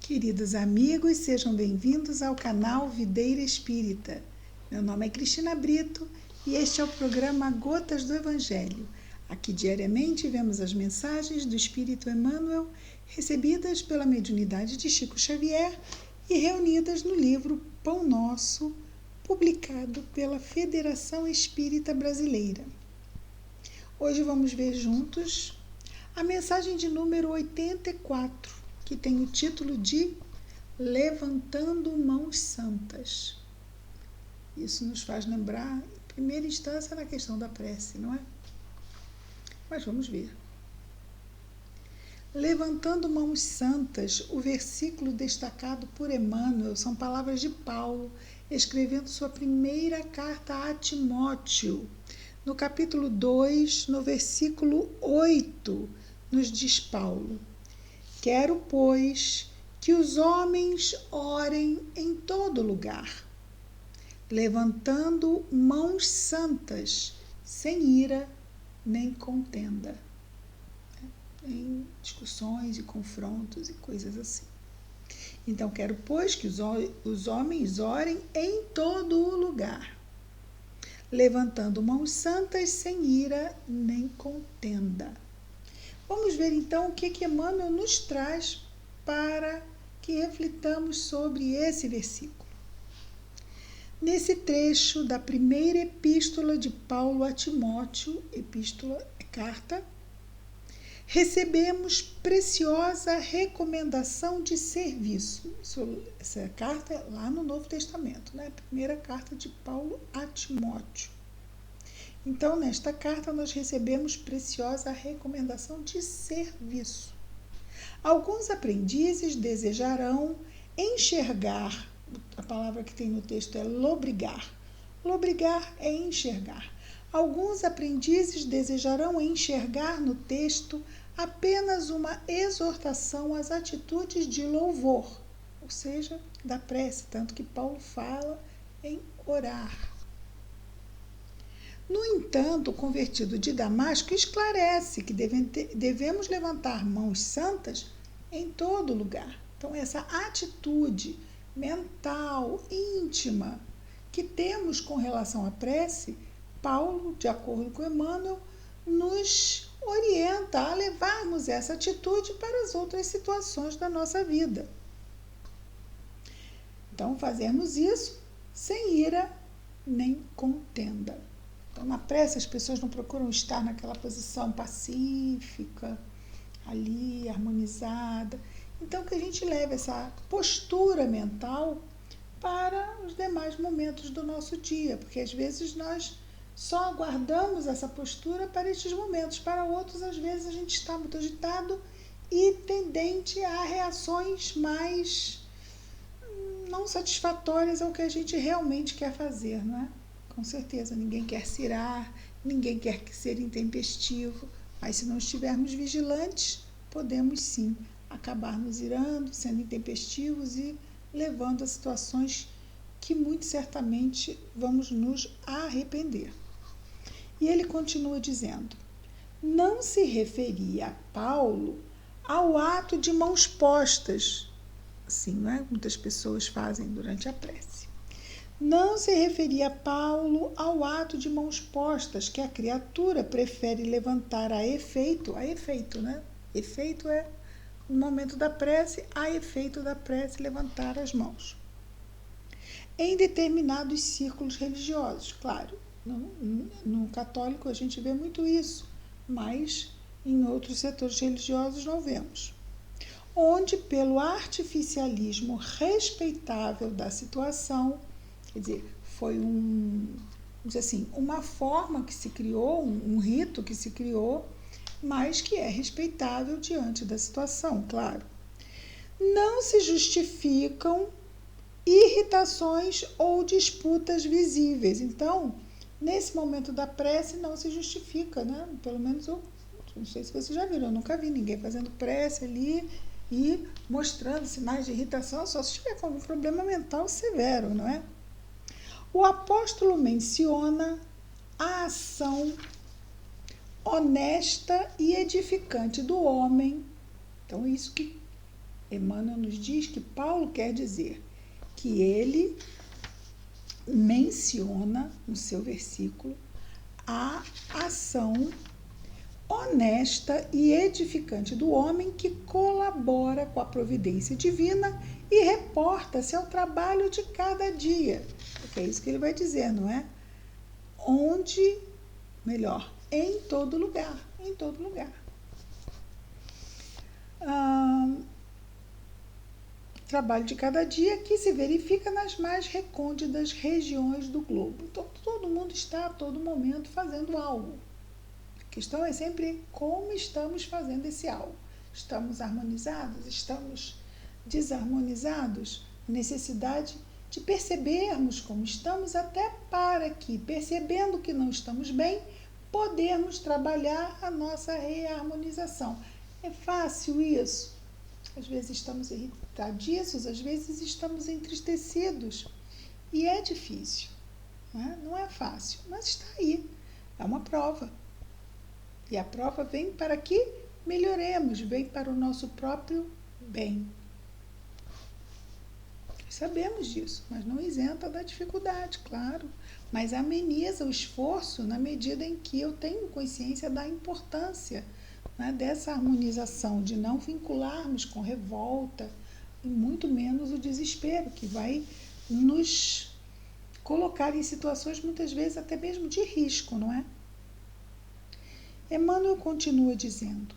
Queridos amigos, sejam bem-vindos ao canal Videira Espírita. Meu nome é Cristina Brito e este é o programa Gotas do Evangelho. Aqui diariamente vemos as mensagens do Espírito Emmanuel recebidas pela mediunidade de Chico Xavier e reunidas no livro Pão Nosso, publicado pela Federação Espírita Brasileira. Hoje vamos ver juntos a mensagem de número 84, que tem o título de Levantando Mãos Santas. Isso nos faz lembrar, em primeira instância, na questão da prece, não é? Mas vamos ver. Levantando mãos santas, o versículo destacado por Emmanuel são palavras de Paulo, escrevendo sua primeira carta a Timóteo. No capítulo 2, no versículo 8, nos diz Paulo: Quero, pois, que os homens orem em todo lugar, levantando mãos santas, sem ira nem contenda. Em discussões e confrontos e coisas assim. Então, quero, pois, que os homens orem em todo o lugar, levantando mãos santas, sem ira nem contenda. Vamos ver então o que Emmanuel nos traz para que reflitamos sobre esse versículo. Nesse trecho da primeira epístola de Paulo a Timóteo, carta, recebemos preciosa recomendação de serviço. Essa carta é lá no Novo Testamento, né? A primeira carta de Paulo a Timóteo. Então, nesta carta, nós recebemos preciosa recomendação de serviço. Alguns aprendizes desejarão enxergar, a palavra que tem no texto é lobrigar. Lobrigar é enxergar. Alguns aprendizes desejarão enxergar no texto apenas uma exortação às atitudes de louvor, ou seja, da prece, tanto que Paulo fala em orar. No entanto, o convertido de Damasco esclarece que devemos levantar mãos santas em todo lugar. Então, essa atitude mental, íntima, que temos com relação à prece, Paulo, de acordo com Emmanuel, nos orienta a levarmos essa atitude para as outras situações da nossa vida. Então, fazermos isso sem ira nem contenda. Então, na prece, as pessoas não procuram estar naquela posição pacífica, ali, harmonizada. Então, que a gente leve essa postura mental para os demais momentos do nosso dia, porque às vezes nós só aguardamos essa postura para estes momentos. Para outros, às vezes, a gente está muito agitado e tendente a reações mais não satisfatórias ao que a gente realmente quer fazer, não é? Com certeza, ninguém quer se irar, ninguém quer ser intempestivo, mas se não estivermos vigilantes, podemos sim acabar nos irando, sendo intempestivos e levando a situações que muito certamente vamos nos arrepender. E ele continua dizendo: não se referia a Paulo ao ato de mãos postas, assim, não é? Muitas pessoas fazem durante a prece. Não se referia a Paulo ao ato de mãos postas, que a criatura prefere levantar a efeito, né? Efeito é, no momento da prece, a efeito da prece, levantar as mãos. Em determinados círculos religiosos, claro, no católico a gente vê muito isso, mas em outros setores religiosos não vemos. Onde, pelo artificialismo respeitável da situação, quer dizer, foi uma forma que se criou, um rito que se criou, mas que é respeitável diante da situação, claro. Não se justificam irritações ou disputas visíveis. Então, nesse momento da prece, não se justifica, né? Pelo menos eu não sei se vocês já viram, eu nunca vi ninguém fazendo prece ali e mostrando sinais de irritação, só se tiver com algum problema mental severo, não é? O apóstolo menciona a ação honesta e edificante do homem. Então, isso que Emmanuel nos diz que Paulo quer dizer que ele menciona no seu versículo a ação honesta e edificante do homem que colabora com a providência divina e reporta-se ao trabalho de cada dia. Porque é isso que ele vai dizer, não é? Em todo lugar, em todo lugar. Trabalho de cada dia que se verifica nas mais recônditas regiões do globo. Então, todo mundo está a todo momento fazendo algo. A questão é sempre como estamos fazendo esse algo. Estamos harmonizados? Estamos desarmonizados? Necessidade de percebermos como estamos, até para que, percebendo que não estamos bem, podermos trabalhar a nossa reharmonização. É fácil isso? Às vezes estamos irritadiços, às vezes estamos entristecidos. E é difícil, né? Não é fácil, mas está aí. É uma prova. E a prova vem para que melhoremos, vem para o nosso próprio bem. Sabemos disso, mas não isenta da dificuldade, claro. Mas ameniza o esforço na medida em que eu tenho consciência da importância, né, dessa harmonização, de não vincularmos com revolta e muito menos o desespero, que vai nos colocar em situações muitas vezes até mesmo de risco, não é? Emmanuel continua dizendo: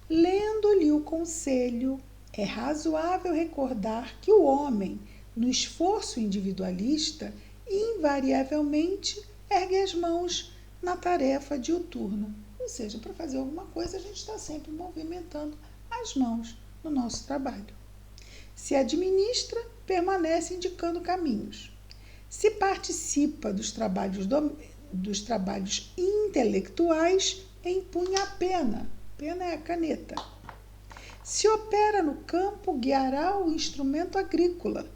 lendo-lhe o conselho, é razoável recordar que o homem, no esforço individualista, invariavelmente ergue as mãos na tarefa diuturna. Ou seja, para fazer alguma coisa, a gente está sempre movimentando as mãos no nosso trabalho. Se administra, permanece indicando caminhos. Se participa dos trabalhos intelectuais, empunha a pena. Pena é a caneta. Se opera no campo, guiará o instrumento agrícola.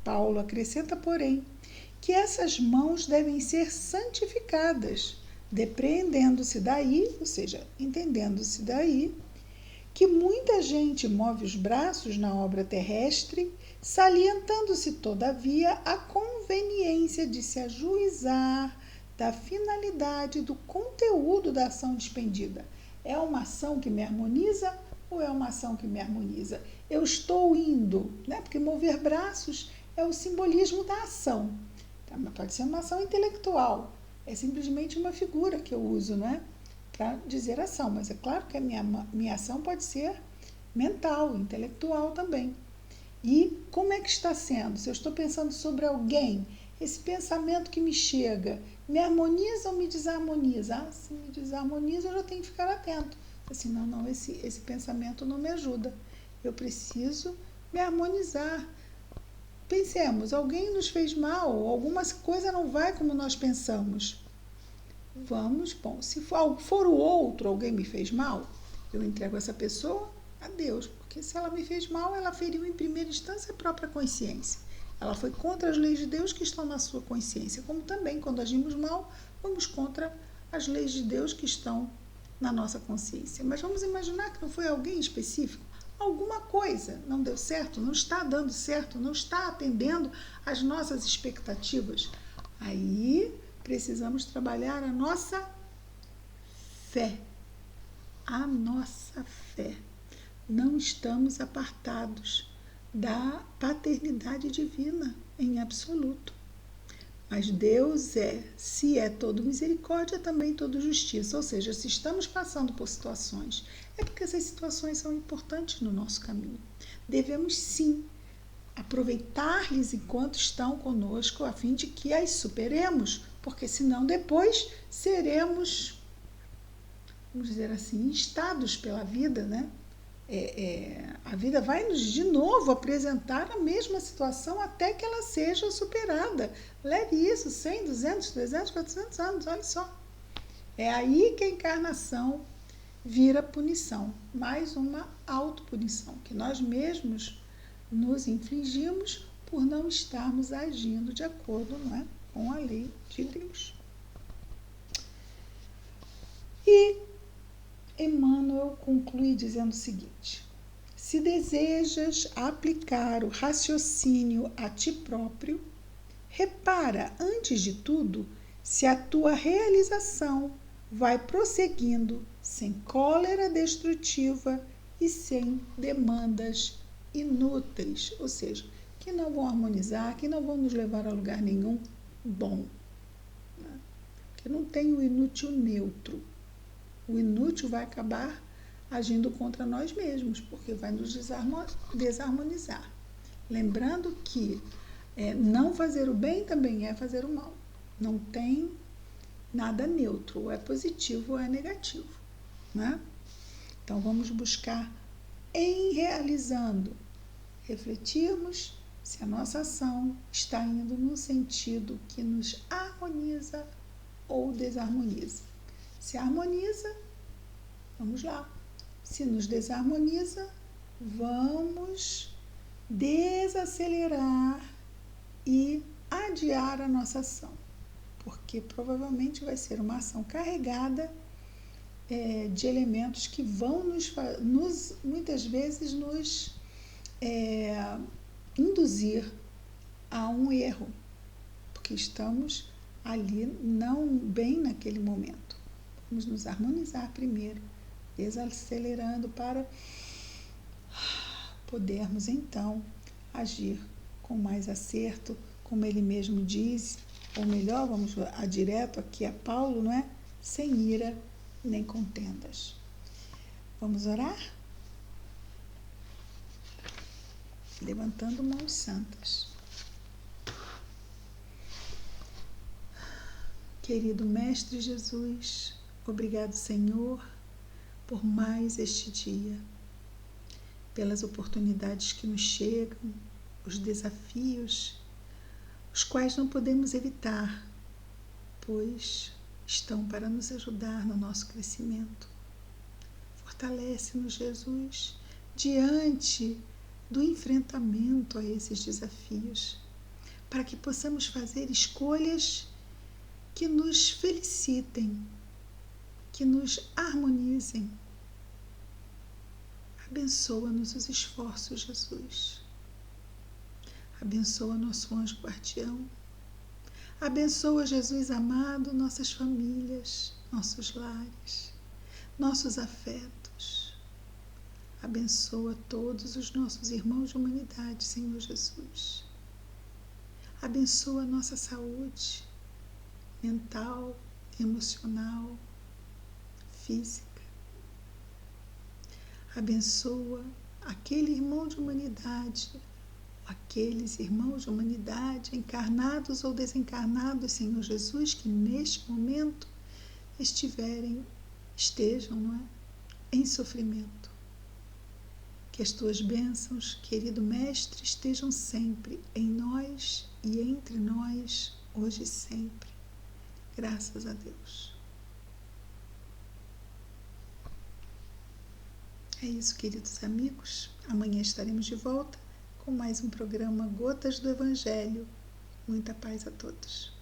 Paulo acrescenta, porém, que essas mãos devem ser santificadas, depreendendo-se daí, ou seja, entendendo-se daí, que muita gente move os braços na obra terrestre, salientando-se, todavia, a conveniência de se ajuizar da finalidade do conteúdo da ação despendida. É uma ação que me harmoniza ou é uma ação que me harmoniza? Eu estou indo, né? Porque mover braços é o simbolismo da ação. Tá? Mas pode ser uma ação intelectual, é simplesmente uma figura que eu uso, né? Para dizer ação, mas é claro que a minha ação pode ser mental, intelectual também. E como é que está sendo? Se eu estou pensando sobre alguém, esse pensamento que me chega, me harmoniza ou me desarmoniza? Ah, se me desarmoniza, eu já tenho que ficar atento. Assim, não, esse pensamento não me ajuda. Eu preciso me harmonizar. Pensemos, alguém nos fez mal, alguma coisa não vai como nós pensamos. Se for o outro, alguém me fez mal, eu entrego essa pessoa a Deus, porque se ela me fez mal, ela feriu em primeira instância a própria consciência. Ela foi contra as leis de Deus que estão na sua consciência, como também, quando agimos mal, vamos contra as leis de Deus que estão na nossa consciência. Mas vamos imaginar que não foi alguém específico. Alguma coisa não deu certo, não está dando certo, não está atendendo às nossas expectativas. Aí precisamos trabalhar a nossa fé. A nossa fé. Não estamos apartados da paternidade divina em absoluto. Mas Deus se é todo misericórdia, é também todo justiça. Ou seja, se estamos passando por situações, é porque essas situações são importantes no nosso caminho. Devemos sim aproveitar-lhes enquanto estão conosco, a fim de que as superemos, porque senão depois seremos, vamos dizer assim, instados pela vida, né? A vida vai nos de novo apresentar a mesma situação até que ela seja superada. Leve isso 100, 200, 300, 400 anos, olha só. É aí que a encarnação vira punição, mais uma autopunição, que nós mesmos nos infligimos por não estarmos agindo de acordo, não é, com a lei de Deus. E Emmanuel conclui dizendo o seguinte: Se desejas aplicar o raciocínio a ti próprio, repara, antes de tudo, se a tua realização vai prosseguindo sem cólera destrutiva e sem demandas inúteis, ou seja, que não vão harmonizar, que não vão nos levar a lugar nenhum bom. Né? Porque não tem o inútil neutro. O inútil vai acabar agindo contra nós mesmos, porque vai nos desarmonizar. Lembrando que não fazer o bem também é fazer o mal. Não tem nada neutro, ou é positivo ou é negativo. Né? Então, vamos buscar, em realizando, refletirmos se a nossa ação está indo no sentido que nos harmoniza ou desarmoniza. Se harmoniza, vamos lá. Se nos desarmoniza, vamos desacelerar e adiar a nossa ação, porque provavelmente vai ser uma ação carregada de elementos que vão muitas vezes nos induzir a um erro, porque estamos ali não bem naquele momento. Vamos nos harmonizar primeiro, desacelerando para podermos então agir com mais acerto, como ele mesmo diz, ou melhor, vamos direto aqui a Paulo, não é? Sem ira nem contendas. Vamos orar? Levantando mãos santas. Querido Mestre Jesus, obrigado, Senhor, por mais este dia, pelas oportunidades que nos chegam, os desafios, os quais não podemos evitar, pois estão para nos ajudar no nosso crescimento. Fortalece-nos, Jesus, diante do enfrentamento a esses desafios, para que possamos fazer escolhas que nos felicitem, que nos harmonizem. Abençoa-nos os esforços, Jesus. Abençoa nosso anjo guardião. Abençoa, Jesus amado, nossas famílias, nossos lares, nossos afetos. Abençoa todos os nossos irmãos de humanidade, Senhor Jesus. Abençoa a nossa saúde mental, emocional, física. Abençoa aquele irmão de humanidade, aqueles irmãos de humanidade, encarnados ou desencarnados, Senhor Jesus, que neste momento estejam, não é? Em sofrimento. Que as tuas bênçãos, querido Mestre, estejam sempre em nós e entre nós, hoje e sempre. Graças a Deus. É isso, queridos amigos. Amanhã estaremos de volta com mais um programa Gotas do Evangelho. Muita paz a todos.